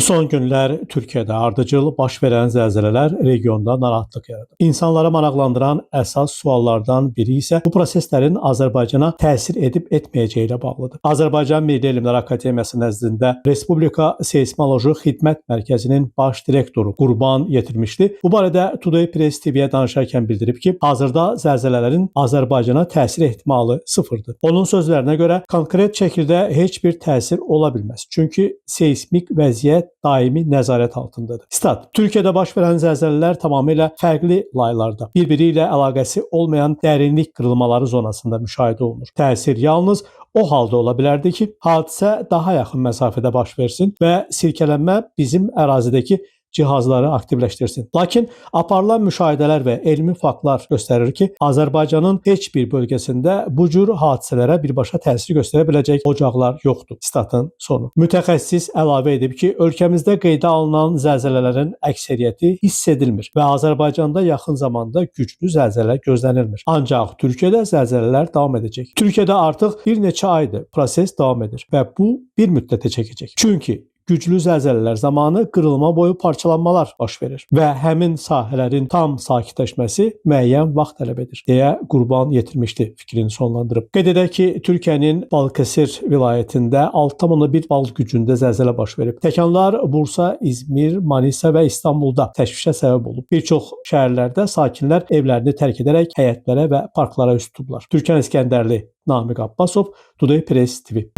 Son günlər Türkiyədə ardıcıl baş verən zəlzələlər regionda narahatlıq yaradır. İnsanlara maraqlandıran əsas suallardan biri isə bu proseslərin Azərbaycana təsir edib etməyəcəyi ilə bağlıdır. Azərbaycan Milli Elmlər Akademiyası nəzdində Respublika Seysmoloji Xidmət Mərkəzinin baş direktoru Qurban Yetirmişli bu barədə Today Press TV-yə danışarkən bildirib ki, hazırda zəlzələlərin Azərbaycana təsir ehtimalı sıfırdır. Onun sözlərinə görə konkret şəkildə heç bir təsir ola bilməz. Çünki seysmik vəziyyət daimi nəzarət altındadır. Stat: Türkiyədə baş verən zəlzələlər tamamilə fərqli laylarda, bir-biri ilə əlaqəsi olmayan dərinlik qırılmaları zonasında müşahidə olunur. Təsir yalnız o halda ola bilərdi ki, hadisə daha yaxın məsafədə baş versin və silkələnmə bizim ərazidəki cihazları aktivləşdirsin. Lakin aparılan müşahidələr və elmi faktlar göstərir ki, Azərbaycanın heç bir bölgəsində bu cür hadisələrə birbaşa təsir göstərə biləcək ocaqlar yoxdur. Statın sonu. Mütəxəssis əlavə edib ki, ölkəmizdə qeydə alınan zəlzələlərin əksəriyyəti hiss edilmir və Azərbaycanda yaxın zamanda güclü zəlzələ gözlənilmir. Ancaq Türkiyədə zəlzələlər davam edəcək. Türkiyədə artıq bir neçə aydır proses davam edir və bu bir müddətə çəkəcək. Çünki güclü zəlzələlər zamanı qırılma boyu parçalanmalar baş verir və həmin sahələrin tam sakitləşməsi müəyyən vaxt tələb edir, deyə Qurban Yetirmişli fikrini sonlandırıb. Qeyd edək ki, Türkiyənin Balıkəsir vilayətində 6,1 bal gücündə zəlzələ baş verib. Təkanlar Bursa, İzmir, Manisa və İstanbulda təşvişə səbəb olub. Bir çox şəhərlərdə sakinlər evlərini tərk edərək həyətlərə və parklara üz tutublar. Türkan İskəndərli, Namiq Abbasov, Today Press TV.